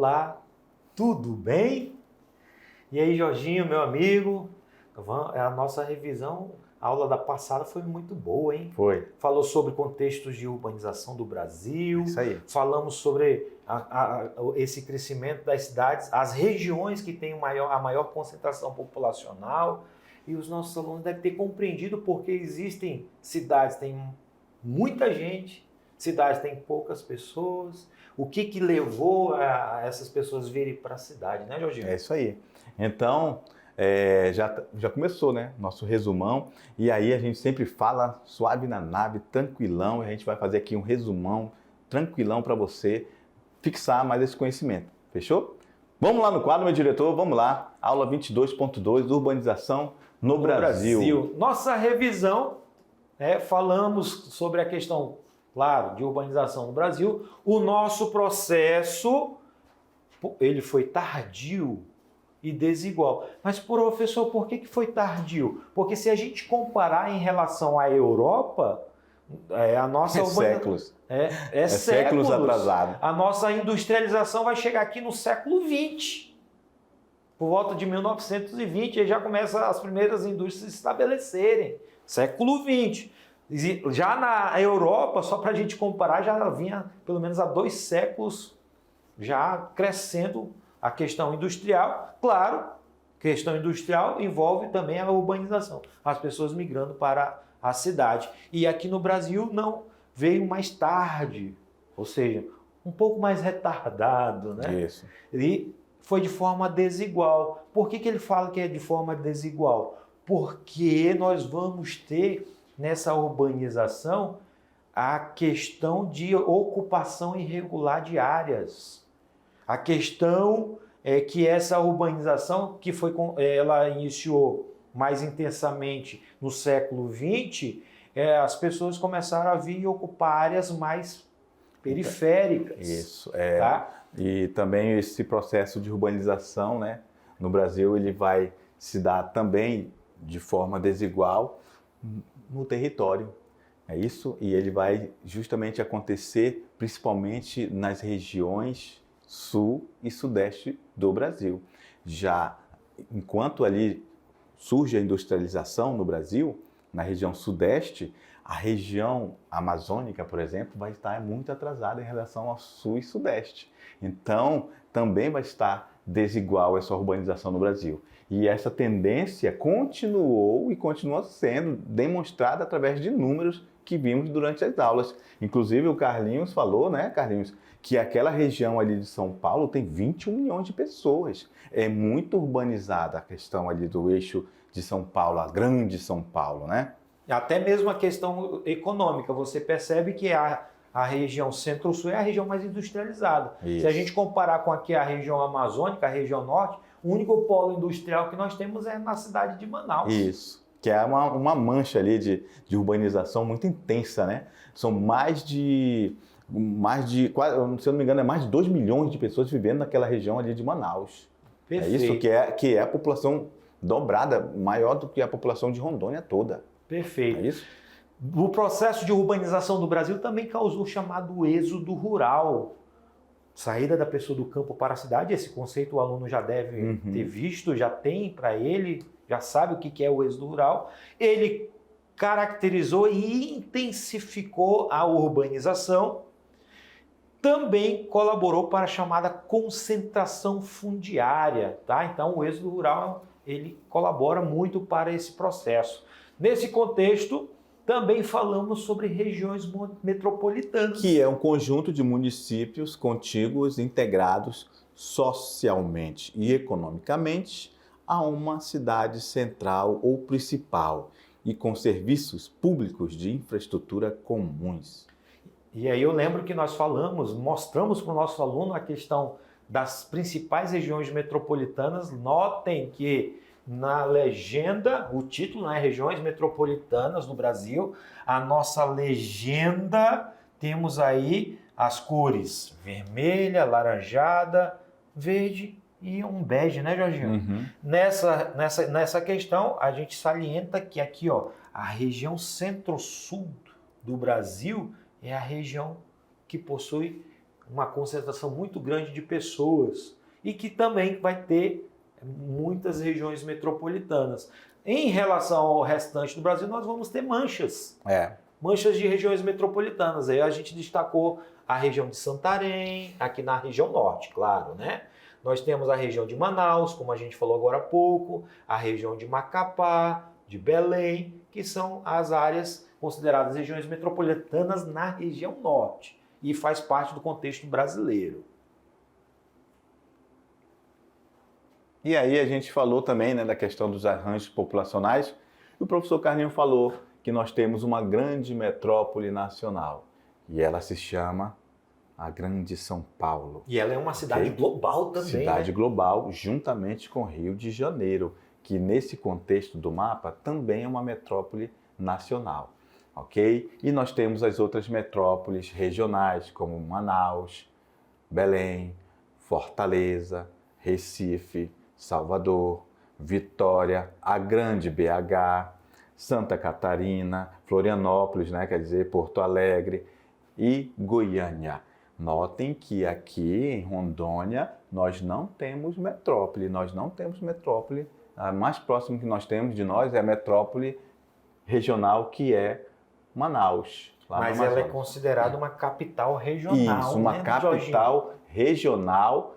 Olá, tudo bem? E aí, Jorginho, meu amigo, a nossa revisão, a aula da passada foi muito boa, hein? Foi. Falou sobre contextos de urbanização do Brasil. Isso aí. Falamos sobre esse crescimento das cidades, as regiões que têm a maior concentração populacional. E os nossos alunos devem ter compreendido porque existem cidades que têm muita gente, cidades que têm poucas pessoas. O que levou a essas pessoas virem para a cidade, né, Jorginho? É isso aí. Então, já começou, né? Nosso resumão. E aí a gente sempre fala suave na nave, tranquilão. E a gente vai fazer aqui um resumão tranquilão para você fixar mais esse conhecimento. Fechou? Vamos lá no quadro, meu diretor. Vamos lá. Aula 22.2, Urbanização no Brasil. Nossa revisão, falamos sobre a questão, claro, de urbanização no Brasil. O nosso processo, ele foi tardio e desigual. Mas, professor, por que foi tardio? Porque se a gente comparar em relação à Europa, a nossa séculos. séculos atrasado. A nossa industrialização vai chegar aqui no século XX. Por volta de 1920, aí já começam as primeiras indústrias a se estabelecerem. Século XX. Já na Europa, só para a gente comparar, já vinha pelo menos há 2 séculos já crescendo a questão industrial. Claro, questão industrial envolve também a urbanização, as pessoas migrando para a cidade. E aqui no Brasil não, veio mais tarde, ou seja, um pouco mais retardado, né? Isso. E foi de forma desigual. Por que ele fala que é de forma desigual? Porque nós vamos ter nessa urbanização a questão de ocupação irregular de áreas. A questão é que essa urbanização, ela iniciou mais intensamente no século XX, as pessoas começaram a vir e ocupar áreas mais periféricas. Isso. Tá? E também esse processo de urbanização, né, no Brasil, ele vai se dar também de forma desigual no território. É isso? E ele vai justamente acontecer principalmente nas regiões sul e sudeste do Brasil. Já enquanto ali surge a industrialização no Brasil, na região sudeste, a região amazônica, por exemplo, vai estar muito atrasada em relação ao sul e sudeste. Então, também vai estar desigual essa urbanização no Brasil. E essa tendência continuou e continua sendo demonstrada através de números que vimos durante as aulas. Inclusive, o Carlinhos falou, né, Carlinhos, que aquela região ali de São Paulo tem 21 milhões de pessoas. É muito urbanizada a questão ali do eixo de São Paulo, a grande São Paulo, né? Até mesmo a questão econômica, você percebe que a região centro-sul é a região mais industrializada. Isso. Se a gente comparar com aqui a região amazônica, a região norte, o único polo industrial que nós temos é na cidade de Manaus. Isso, que é uma mancha ali de urbanização muito intensa, né? São mais de, se eu não me engano, mais de 2 milhões de pessoas vivendo naquela região ali de Manaus. Perfeito. É isso que é a população dobrada, maior do que a população de Rondônia toda. Perfeito. É isso? O processo de urbanização do Brasil também causou o chamado êxodo rural. Saída da pessoa do campo para a cidade, esse conceito o aluno já deve ter visto, já tem para ele, já sabe o que é o êxodo rural. Ele caracterizou e intensificou a urbanização, também colaborou para a chamada concentração fundiária, tá? Então o êxodo rural ele colabora muito para esse processo. Nesse contexto, também falamos sobre regiões metropolitanas. Que é um conjunto de municípios contíguos integrados socialmente e economicamente a uma cidade central ou principal e com serviços públicos de infraestrutura comuns. E aí eu lembro que nós mostramos para o nosso aluno a questão das principais regiões metropolitanas. Notem que na legenda, o título, né, Regiões Metropolitanas no Brasil, a nossa legenda, temos aí as cores vermelha, laranjada, verde e um bege, né, Jorginho? Nessa questão, a gente salienta que aqui, ó, a região centro-sul do Brasil é a região que possui uma concentração muito grande de pessoas e que também vai ter muitas regiões metropolitanas. Em relação ao restante do Brasil, nós vamos ter manchas. Manchas de regiões metropolitanas. Aí a gente destacou a região de Santarém, aqui na região norte, claro, né? Nós temos a região de Manaus, como a gente falou agora há pouco, a região de Macapá, de Belém, que são as áreas consideradas regiões metropolitanas na região norte e faz parte do contexto brasileiro. E aí a gente falou também, né, da questão dos arranjos populacionais. E o professor Carlinho falou que nós temos uma grande metrópole nacional. E ela se chama a Grande São Paulo. E ela é uma cidade global também, cidade né? global, juntamente com Rio de Janeiro, que nesse contexto do mapa também é uma metrópole nacional. Ok? E nós temos as outras metrópoles regionais, como Manaus, Belém, Fortaleza, Recife, Salvador, Vitória, a Grande BH, Santa Catarina, Florianópolis, né, quer dizer, Porto Alegre e Goiânia. Notem que aqui em Rondônia nós não temos metrópole, A mais próximo que nós temos de nós é a metrópole regional, que é Manaus. Mas ela é considerada uma capital regional. Isso, uma capital regional.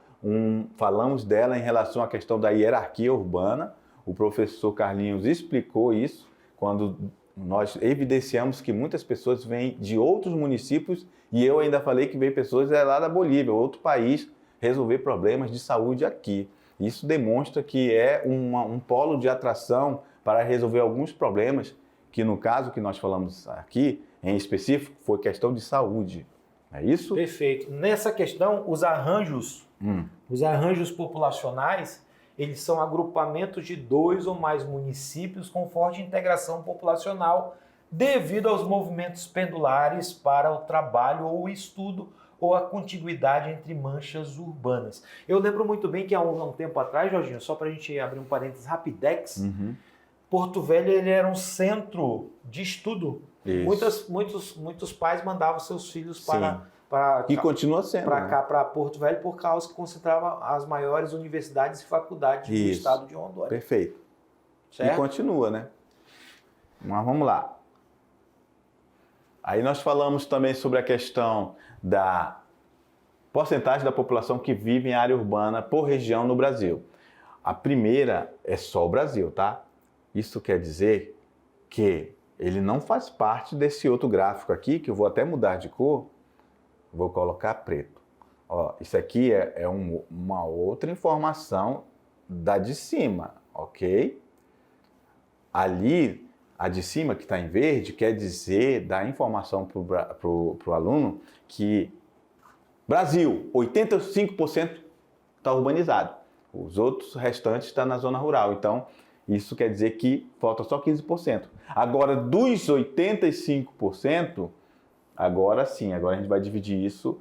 Falamos dela em relação à questão da hierarquia urbana. O professor Carlinhos explicou isso quando nós evidenciamos que muitas pessoas vêm de outros municípios, e eu ainda falei que vem pessoas lá da Bolívia, outro país, resolver problemas de saúde aqui. Isso demonstra que é um polo de atração para resolver alguns problemas, que no caso que nós falamos aqui, em específico, foi questão de saúde. É isso? Perfeito. Nessa questão, os arranjos populacionais, eles são agrupamentos de 2 ou mais municípios com forte integração populacional devido aos movimentos pendulares para o trabalho ou o estudo ou a contiguidade entre manchas urbanas. Eu lembro muito bem que há um tempo atrás, Jorginho, só para a gente abrir um parênteses rapidex, Porto Velho ele era um centro de estudo. Muitos pais mandavam seus filhos e continua sendo, para cá, para Porto Velho, por causa que concentrava as maiores universidades e faculdades do estado de Rondônia. Perfeito. Certo? E continua, né? Mas vamos lá. Aí nós falamos também sobre a questão da porcentagem da população que vive em área urbana por região no Brasil. A primeira é só o Brasil, tá? Isso quer dizer que ele não faz parte desse outro gráfico aqui, que eu vou até mudar de cor, vou colocar preto. Ó, isso aqui é uma outra informação da de cima, ok? Ali, a de cima que está em verde, quer dizer, dá informação para o aluno que Brasil, 85% está urbanizado. Os outros restantes estão na zona rural. Então, isso quer dizer que falta só 15%. Agora, dos 85%, agora sim, agora a gente vai dividir isso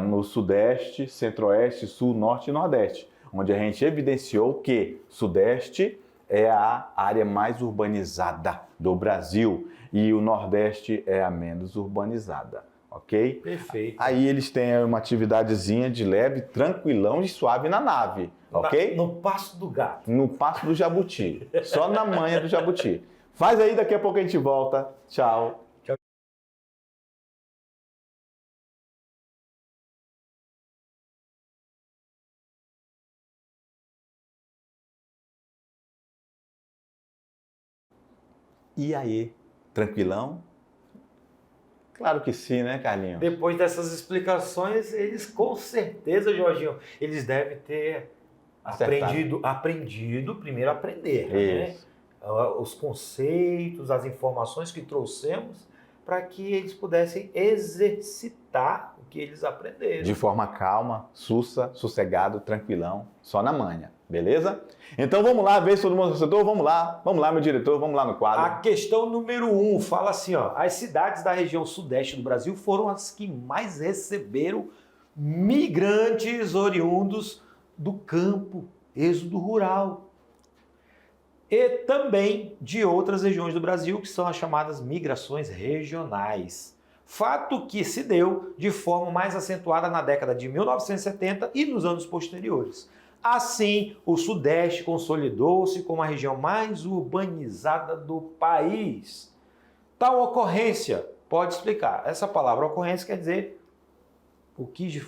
no Sudeste, Centro-Oeste, Sul, Norte e Nordeste, onde a gente evidenciou que Sudeste é a área mais urbanizada do Brasil e o Nordeste é a menos urbanizada, ok? Perfeito. Aí eles têm uma atividadezinha de leve, tranquilão e suave na nave, ok? No passo do gato. No passo do jabuti, só na manha do jabuti. Faz aí, daqui a pouco a gente volta. Tchau. E aí, tranquilão? Claro que sim, né, Carlinhos? Depois dessas explicações, eles com certeza, Jorginho, eles devem ter aprendido primeiro a aprender, né? Os conceitos, as informações que trouxemos para que eles pudessem exercitar o que eles aprenderam. De forma calma, sussa, sossegado, tranquilão, só na manha. Beleza? Então vamos lá, ver se todo mundo acertou. Vamos lá, meu diretor, vamos lá no quadro. A questão número 1 fala assim, ó: as cidades da região sudeste do Brasil foram as que mais receberam migrantes oriundos do campo, êxodo rural. E também de outras regiões do Brasil, que são as chamadas migrações regionais. Fato que se deu de forma mais acentuada na década de 1970 e nos anos posteriores. Assim, o Sudeste consolidou-se como a região mais urbanizada do país. Tal ocorrência, pode explicar, essa palavra ocorrência quer dizer o que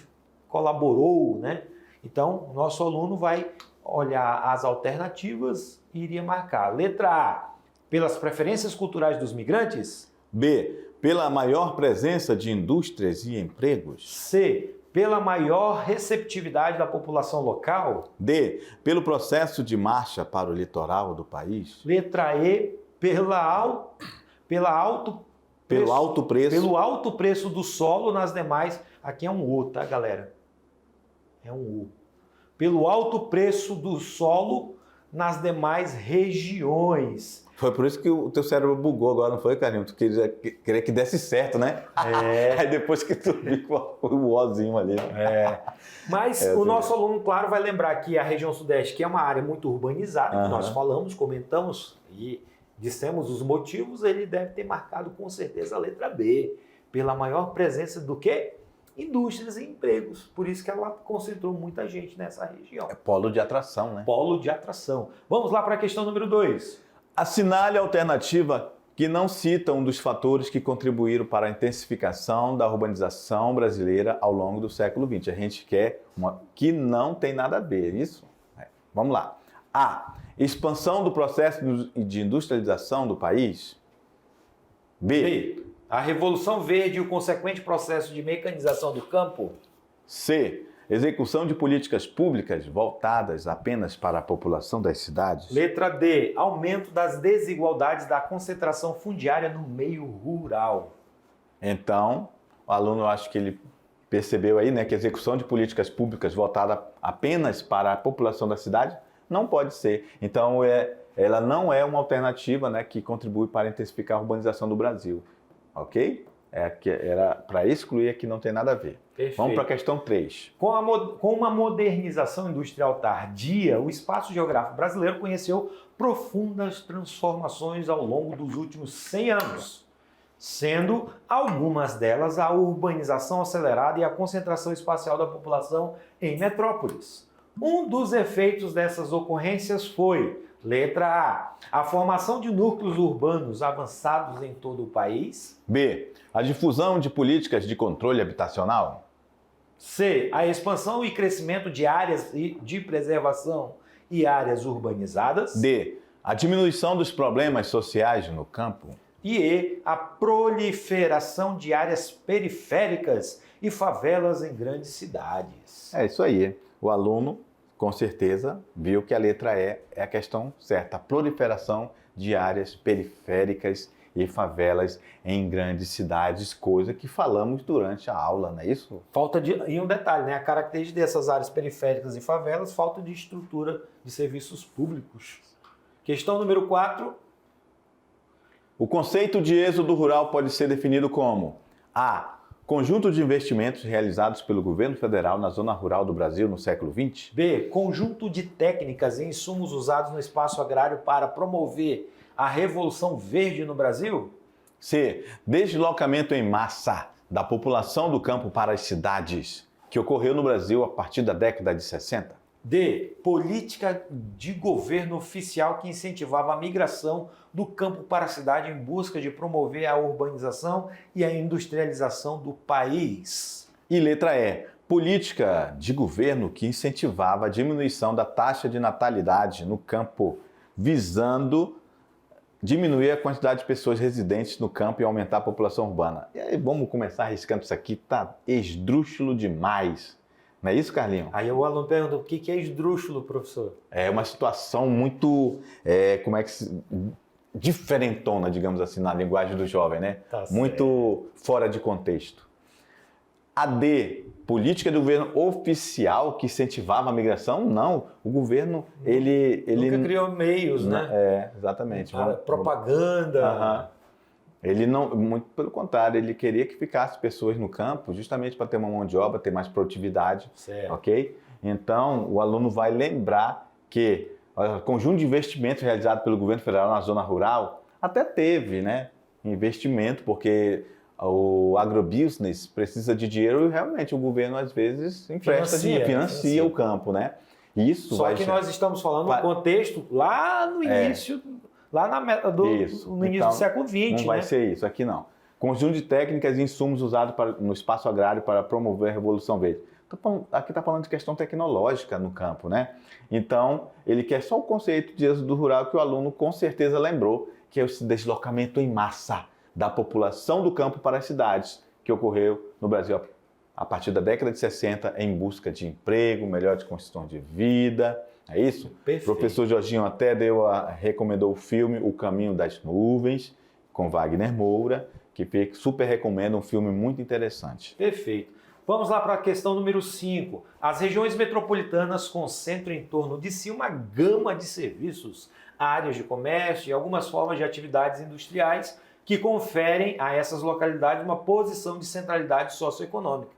colaborou, né? Então, nosso aluno vai olhar as alternativas e iria marcar. Letra A, pelas preferências culturais dos migrantes. B, pela maior presença de indústrias e empregos. C, pela maior receptividade da população local. D, pelo processo de marcha para o litoral do país. Letra E, pelo alto preço do solo nas demais. Aqui é um U, tá, galera? É um U. Pelo alto preço do solo nas demais regiões. Foi por isso que o teu cérebro bugou agora, não foi, Carlinhos? Tu queria que desse certo, né? É. Aí depois que tu viu o Ozinho ali. Mas o nosso aluno, claro, vai lembrar que a região Sudeste, que é uma área muito urbanizada, que nós falamos, comentamos e dissemos os motivos, ele deve ter marcado com certeza a letra B, pela maior presença do quê? Indústrias e empregos. Por isso que ela concentrou muita gente nessa região. É polo de atração, né? Polo de atração. Vamos lá para a questão número 2. Assinale a alternativa que não cita um dos fatores que contribuíram para a intensificação da urbanização brasileira ao longo do século XX. A gente quer uma que não tem nada a ver, isso? Vamos lá. A. Expansão do processo de industrialização do país. B. A Revolução Verde e o consequente processo de mecanização do campo. C. Execução de políticas públicas voltadas apenas para a população das cidades. Letra D. Aumento das desigualdades da concentração fundiária no meio rural. Então, o aluno, eu acho que ele percebeu aí, né, que a execução de políticas públicas voltada apenas para a população da cidade não pode ser. Então, ela não é uma alternativa, né, que contribui para intensificar a urbanização do Brasil. Ok? Era para excluir que não tem nada a ver. Perfeito. Vamos para a questão 3. Com uma modernização industrial tardia, o espaço geográfico brasileiro conheceu profundas transformações ao longo dos últimos 100 anos, sendo algumas delas a urbanização acelerada e a concentração espacial da população em metrópoles. Um dos efeitos dessas ocorrências foi, letra A, a formação de núcleos urbanos avançados em todo o país. B, a difusão de políticas de controle habitacional. C, a expansão e crescimento de áreas de preservação e áreas urbanizadas. D, a diminuição dos problemas sociais no campo. E E, a proliferação de áreas periféricas e favelas em grandes cidades. É isso aí. O aluno, com certeza, viu que a letra E é a questão certa. A proliferação de áreas periféricas e favelas em grandes cidades, coisa que falamos durante a aula, não é isso? E um detalhe, né? A característica dessas áreas periféricas e favelas, falta de estrutura de serviços públicos. Questão número 4. O conceito de êxodo rural pode ser definido como A. Conjunto de investimentos realizados pelo governo federal na zona rural do Brasil no século XX. B. Conjunto de técnicas e insumos usados no espaço agrário para promover a Revolução Verde no Brasil. C. Deslocamento em massa da população do campo para as cidades, que ocorreu no Brasil a partir da década de 60. D. Política de governo oficial que incentivava a migração do campo para a cidade em busca de promover a urbanização e a industrialização do país. E letra E. Política de governo que incentivava a diminuição da taxa de natalidade no campo, visando diminuir a quantidade de pessoas residentes no campo e aumentar a população urbana. E aí vamos começar arriscando isso aqui, tá esdrúxulo demais. Não é isso, Carlinhos? Aí o aluno pergunta, o que é esdrúxulo, professor? É uma situação muito, diferentona, digamos assim, na linguagem do jovem, né? Tá muito fora de contexto. A D, política do governo oficial que incentivava a migração? Não, o governo, ele nunca criou meios, né? Exatamente. Propaganda. Ele não, muito pelo contrário, ele queria que ficasse pessoas no campo justamente para ter uma mão de obra, ter mais produtividade, certo. Ok? Então, o aluno vai lembrar que o conjunto de investimentos realizado pelo governo federal na zona rural até teve, né, investimento, porque o agrobusiness precisa de dinheiro e realmente o governo às vezes empresta dinheiro, financia o campo, né? Isso Só que nós estamos falando no contexto lá no início, lá no início do século XX. Não vai ser isso, aqui não. Conjunto de técnicas e insumos usados no espaço agrário para promover a Revolução Verde. Aqui está falando de questão tecnológica no campo, né? Então, ele quer só o conceito de êxodo rural que o aluno com certeza lembrou, que é esse deslocamento em massa da população do campo para as cidades, que ocorreu no Brasil a partir da década de 60 em busca de emprego, melhores condições de vida. É isso? Perfeito. O professor Jorginho até recomendou o filme O Caminho das Nuvens, com Wagner Moura, que super recomendo, um filme muito interessante. Perfeito. Vamos lá para a questão número 5. As regiões metropolitanas concentram em torno de si uma gama de serviços, áreas de comércio e algumas formas de atividades industriais que conferem a essas localidades uma posição de centralidade socioeconômica.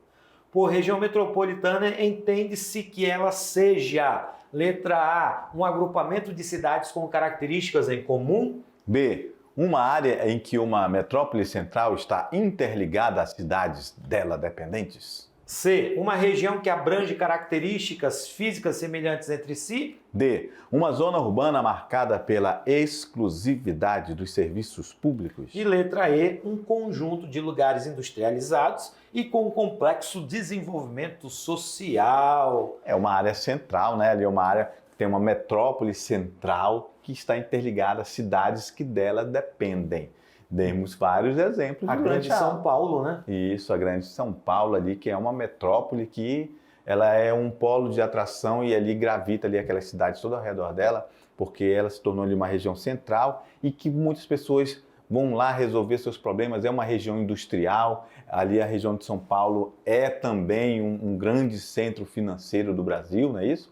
Por região metropolitana, entende-se que ela seja, letra A, um agrupamento de cidades com características em comum. B, uma área em que uma metrópole central está interligada às cidades dela dependentes. C, uma região que abrange características físicas semelhantes entre si. D, uma zona urbana marcada pela exclusividade dos serviços públicos. E letra E, um conjunto de lugares industrializados e com um complexo desenvolvimento social. É uma área central, né? Ali é uma área que tem uma metrópole central que está interligada às cidades que dela dependem. Demos vários exemplos. A grande São Paulo, né? Isso, a grande São Paulo ali, que é uma metrópole que ela é um polo de atração e ali gravita ali aquelas cidades todas ao redor dela, porque ela se tornou ali uma região central e que muitas pessoas vão lá resolver seus problemas. É uma região industrial, ali a região de São Paulo é também um grande centro financeiro do Brasil, não é isso?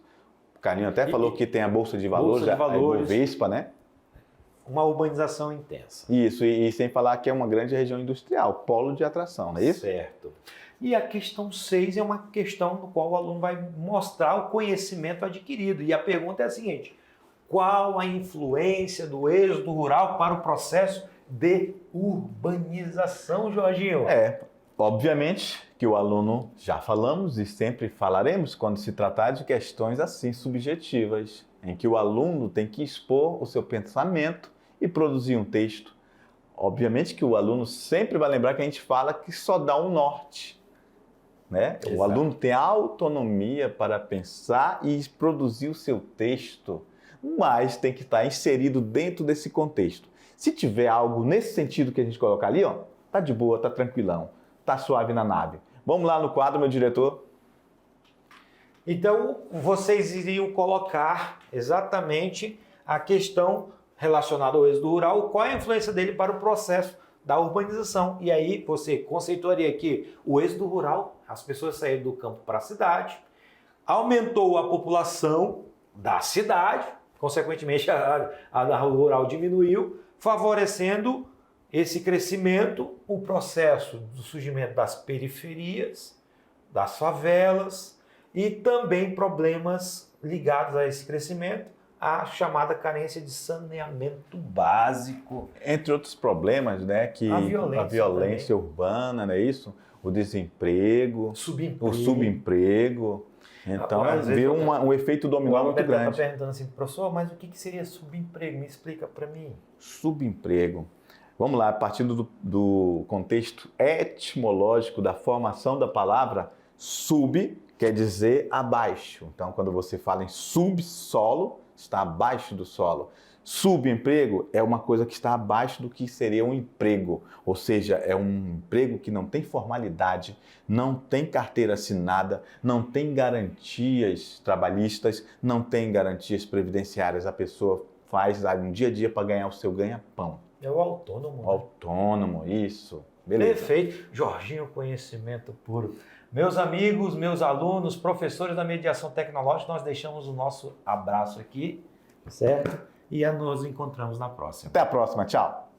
O Carlinho até falou que tem a Bolsa de Valores, a Ibovespa, né? Uma urbanização intensa. Isso, e sem falar que é uma grande região industrial, polo de atração, não é isso? Certo. E a questão 6 é uma questão no qual o aluno vai mostrar o conhecimento adquirido. E a pergunta é a seguinte: qual a influência do êxodo rural para o processo de urbanização, Jorginho? Obviamente que o aluno, já falamos e sempre falaremos quando se tratar de questões assim subjetivas, em que o aluno tem que expor o seu pensamento e produzir um texto. Obviamente que o aluno sempre vai lembrar que a gente fala que só dá um norte, né? O aluno tem autonomia para pensar e produzir o seu texto, mas tem que estar inserido dentro desse contexto. Se tiver algo nesse sentido que a gente colocar ali, ó, tá de boa, tá tranquilão, tá suave na nave. Vamos lá no quadro, meu diretor. Então, vocês iriam colocar exatamente a questão relacionada ao êxodo rural, qual é a influência dele para o processo da urbanização. E aí você conceituaria que o êxodo rural, as pessoas saíram do campo para a cidade, aumentou a população da cidade, consequentemente a rural diminuiu, favorecendo esse crescimento, o processo do surgimento das periferias, das favelas e também problemas ligados a esse crescimento, a chamada carência de saneamento básico. Entre outros problemas, né, que a violência urbana, não é isso? O desemprego, o subemprego. Então, vê um efeito dominó muito grande. Está perguntando assim, professor, mas o que seria subemprego? Me explica para mim. Subemprego. Vamos lá, partindo do contexto etimológico da formação da palavra, sub quer dizer abaixo. Então, quando você fala em subsolo, está abaixo do solo. Subemprego é uma coisa que está abaixo do que seria um emprego, ou seja, é um emprego que não tem formalidade, não tem carteira assinada, não tem garantias trabalhistas, não tem garantias previdenciárias. A pessoa faz um dia a dia para ganhar o seu ganha-pão. É o autônomo. O autônomo, isso. Beleza. Perfeito. Jorginho, conhecimento puro. Meus amigos, meus alunos, professores da mediação tecnológica, nós deixamos o nosso abraço aqui, certo? E nos encontramos na próxima. Até a próxima. Tchau.